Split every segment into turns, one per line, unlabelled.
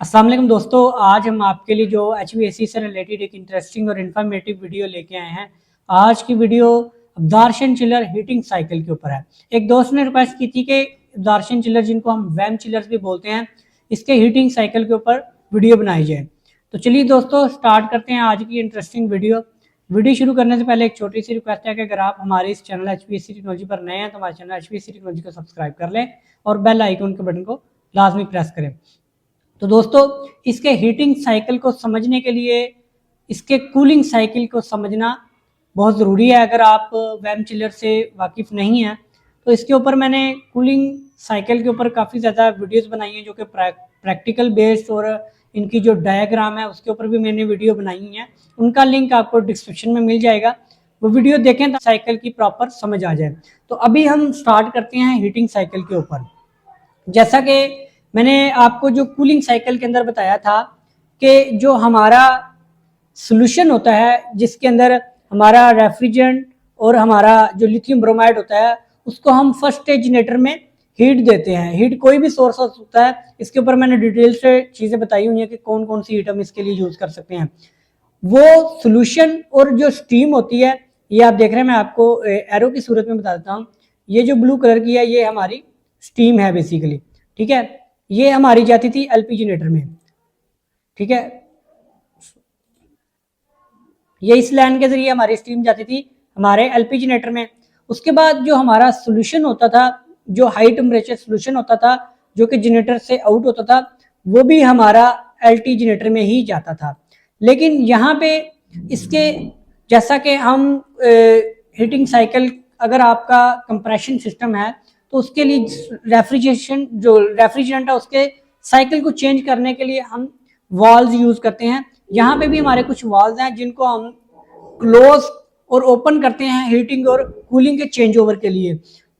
अस्सलाम वालेकुम दोस्तों, आज हम आपके लिए जो HVAC से रिलेटेड एक इंटरेस्टिंग और इन्फॉर्मेटिव वीडियो लेके आए हैं। आज की video absorption chiller heating cycle के ऊपर है। एक दोस्त ने रिक्वेस्ट की थी कि अब्जॉर्प्शन चिलर, जिनको हम वैम चिलर्स भी बोलते हैं, इसके हीटिंग साइकिल के ऊपर वीडियो बनाई जाए। तो चलिए दोस्तों स्टार्ट करते हैं आज की इंटरेस्टिंग वीडियो। वीडियो शुरू करने से पहले एक छोटी सी रिक्वेस्ट है कि अगर आप हमारे इस चैनल HVAC टेक्नोलॉजी पर नए हैं तो हमारे चैनल HVAC टेक्नोलॉजी को सब्सक्राइब कर लें और बेल आइकन के बटन को लाजमी प्रेस करें। तो दोस्तों इसके हीटिंग साइकिल को समझने के लिए इसके कूलिंग साइकिल को समझना बहुत ज़रूरी है। अगर आप वैम चिलर से वाकिफ़ नहीं हैं तो इसके ऊपर मैंने कूलिंग साइकिल के ऊपर काफ़ी ज़्यादा वीडियोस बनाई हैं जो कि प्रैक्टिकल बेस्ड, और इनकी जो डायग्राम है उसके ऊपर भी मैंने वीडियो बनाई हैं। उनका लिंक आपको डिस्क्रिप्शन में मिल जाएगा, वो वीडियो देखें तो साइकिल की प्रॉपर समझ आ जाए। तो अभी हम स्टार्ट करते हैं हीटिंग साइकिल के ऊपर। जैसा कि मैंने आपको जो कूलिंग साइकिल के अंदर बताया था कि जो हमारा सॉल्यूशन होता है जिसके अंदर हमारा रेफ्रिजरेंट और हमारा जो लिथियम ब्रोमाइड होता है उसको हम फर्स्ट स्टेज जनरेटर में हीट देते हैं। हीट कोई भी सोर्स हो सकता है, इसके ऊपर मैंने डिटेल से चीज़ें बताई हुई हैं कि कौन कौन सी हीट हम इसके लिए यूज़ कर सकते हैं। वो सॉल्यूशन और जो स्टीम होती है, ये आप देख रहे हैं, मैं आपको एरो की सूरत में बता देता हूँ। ये जो ब्लू कलर की है ये हमारी स्टीम है बेसिकली, ठीक है। ये हमारी जाती थी एलपी जनरेटर में, ठीक है। ये इस लाइन के जरिए हमारी स्टीम जाती थी हमारे एलपी जनरेटर में। उसके बाद जो हमारा सॉल्यूशन होता था, जो हाई टेम्परेचर सॉल्यूशन होता था जो कि जनरेटर से आउट होता था, वो भी हमारा एलटी जनरेटर में ही जाता था। लेकिन यहाँ पे इसके जैसा कि हम हीटिंग साइकिल, अगर आपका कंप्रेशन सिस्टम है तो उसके लिए रेफ्रिजरेशन, जो रेफ्रिजरेंट है उसके साइकिल को चेंज करने के लिए हम वाल्व्स यूज करते हैं। यहाँ पे भी हमारे कुछ वाल्व्स हैं जिनको हम क्लोज और ओपन करते हैं हीटिंग और कूलिंग के चेंज ओवर के लिए।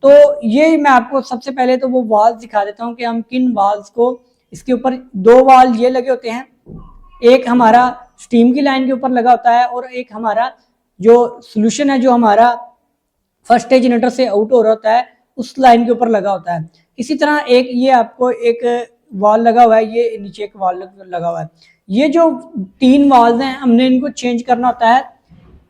तो ये मैं आपको सबसे पहले तो वो वाल्व दिखा देता हूँ कि हम किन वाल्व्स को, इसके ऊपर दो वाल्व ये लगे होते हैं, एक हमारा स्टीम की लाइन के ऊपर लगा होता है और एक हमारा जो सोल्यूशन है जो हमारा फर्स्ट स्टेज जनरेटर से आउट हो रहा होता है उस लाइन के ऊपर लगा होता है। इसी तरह एक ये आपको एक वाल लगा हुआ है, ये नीचे एक वाल लगा हुआ है। ये जो तीन वाल्व हैं हमने इनको चेंज करना होता है।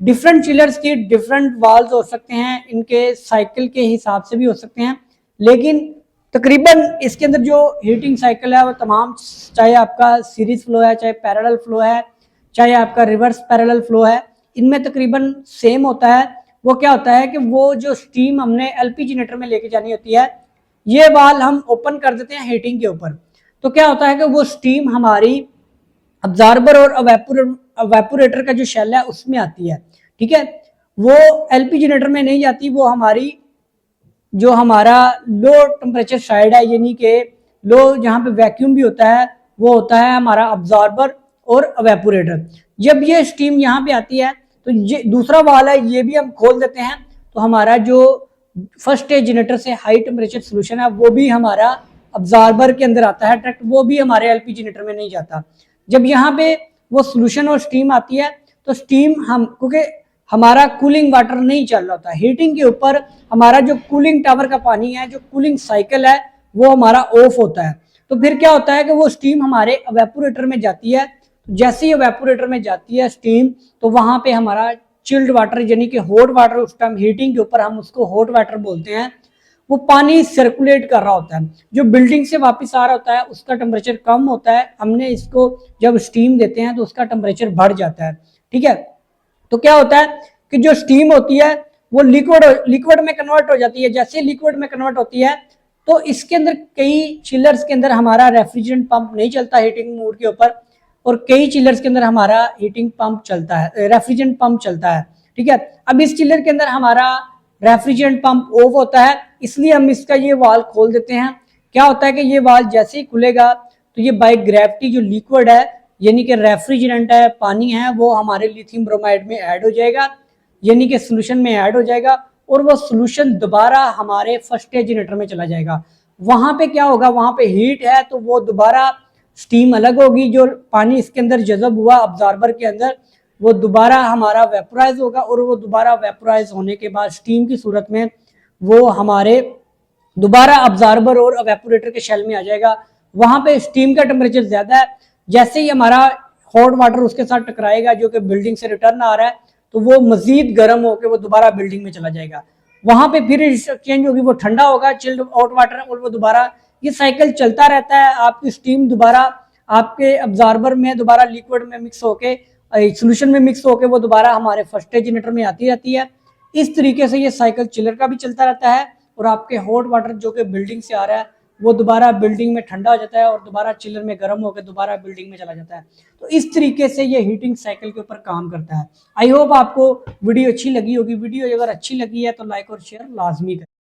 डिफरेंट चिलर्स की डिफरेंट वाल्व हो सकते हैं, इनके साइकिल के हिसाब से भी हो सकते हैं, लेकिन तकरीबन इसके अंदर जो हीटिंग साइकिल है वो तमाम, चाहे आपका सीरीज फ्लो है, चाहे पैरेलल फ्लो है, चाहे आपका रिवर्स पैरेलल फ्लो है, इनमें तकरीबन सेम होता है। वो क्या होता है कि वो जो स्टीम हमने एलपी जनरेटर में लेके जानी होती है, ये वाल हम ओपन कर देते हैं हीटिंग के ऊपर। तो क्या होता है कि वो स्टीम हमारी अब्जॉर्बर और एवेपोरेटर का जो शेल है उसमें आती है, ठीक है। वो एलपी जनरेटर में नहीं जाती, वो हमारी जो हमारा लो टेम्परेचर साइड है, यानी कि लो जहाँ पे वैक्यूम भी होता है, वो होता है हमारा अब्जॉर्बर और एवेपोरेटर। जब ये स्टीम यहाँ पे आती है तो ये दूसरा वाल है, ये भी हम खोल देते हैं, तो हमारा जो फर्स्ट स्टेज जनरेटर से हाई टेम्परेचर सोल्यूशन है वो भी हमारा अब्जॉर्बर के अंदर आता है डायरेक्ट, वो भी हमारे एलपी जनरेटर में नहीं जाता। जब यहाँ पे वो सोल्यूशन और स्टीम आती है तो स्टीम हम, क्योंकि हमारा कूलिंग वाटर नहीं चल रहा होता हीटिंग के ऊपर, हमारा जो कूलिंग टावर का पानी है, जो कूलिंग साइकिल है, वो हमारा ऑफ होता है। तो फिर क्या होता है कि वो स्टीम हमारे एवेपोरेटर में जाती है। जैसे ही एवेपोरेटर में जाती है स्टीम, तो वहां पे हमारा चिल्ड वाटर, यानी कि हॉट वाटर, उस टाइम हीटिंग के ऊपर हम उसको हॉट वाटर बोलते हैं, वो पानी सर्कुलेट कर रहा होता है। जो बिल्डिंग से वापस आ रहा होता है उसका टेम्परेचर कम होता है, हमने इसको जब स्टीम देते हैं तो उसका टेम्परेचर बढ़ जाता है, ठीक है। तो क्या होता है कि जो स्टीम होती है वो लिक्विड में कन्वर्ट हो जाती है। जैसे लिक्विड में कन्वर्ट होती है तो इसके अंदर कई चिलर्स के अंदर हमारा रेफ्रिजरेंट पंप नहीं चलता हीटिंग मोड के ऊपर, और कई चिलर्स के अंदर हमारा हीटिंग पंप चलता है, रेफ्रिजरेंट पंप चलता है, ठीक है। अब इस चिलर के अंदर हमारा रेफ्रिजरेंट पंप ऑफ होता है, इसलिए हम इसका ये वाल खोल देते हैं। क्या होता है कि ये वाल जैसे ही खुलेगा तो ये बाय ग्रेविटी जो लिक्विड है, यानी कि रेफ्रिजरेंट है, पानी है, वो हमारे लिथियम ब्रोमाइड में ऐड हो जाएगा, यानी कि सोल्यूशन में ऐड हो जाएगा, और वो सोल्यूशन दोबारा हमारे फर्स्ट स्टेज जनरेटर में चला जाएगा। वहां पे क्या होगा, वहां पे हीट है तो वो दोबारा स्टीम अलग होगी, जो पानी इसके अंदर जज़ब हुआ अब्जॉर्बर के अंदर वो दोबारा हमारा वेपोराइज होगा, और वो दोबारा वेपोराइज होने के बाद स्टीम की सूरत में वो हमारे दोबारा अब्जॉर्बर और एवेपोरेटर के शेल में आ जाएगा। वहां पे स्टीम का टेम्परेचर ज्यादा है जैसे ही हमारा हॉट वाटर उसके साथ टकराएगा जो कि बिल्डिंग से रिटर्न आ रहा है, तो वो मजीद गर्म होकर वो दोबारा बिल्डिंग में चला जाएगा। वहां पे फिर एक्सचेंज होगी, वो ठंडा होगा चिल्ड हॉट वाटर, और वो दोबारा ये साइकिल चलता रहता है। आपकी स्टीम दोबारा आपके अब्जॉर्बर में दोबारा लिक्विड में मिक्स होके, सोल्यूशन में मिक्स होके वो दोबारा हमारे फर्स्ट स्टेज जनरेटर में आती रहती है। इस तरीके से ये साइकिल चिलर का भी चलता रहता है, और आपके हॉट वाटर जो कि बिल्डिंग से आ रहा है वो दोबारा बिल्डिंग में ठंडा हो जाता है और दोबारा चिलर में गर्म होकर दोबारा बिल्डिंग में चला जाता है। तो इस तरीके से ये हीटिंग साइकिल के ऊपर काम करता है। आई होप आपको वीडियो अच्छी लगी होगी। वीडियो अगर अच्छी लगी है तो लाइक और शेयर लाजमी करें।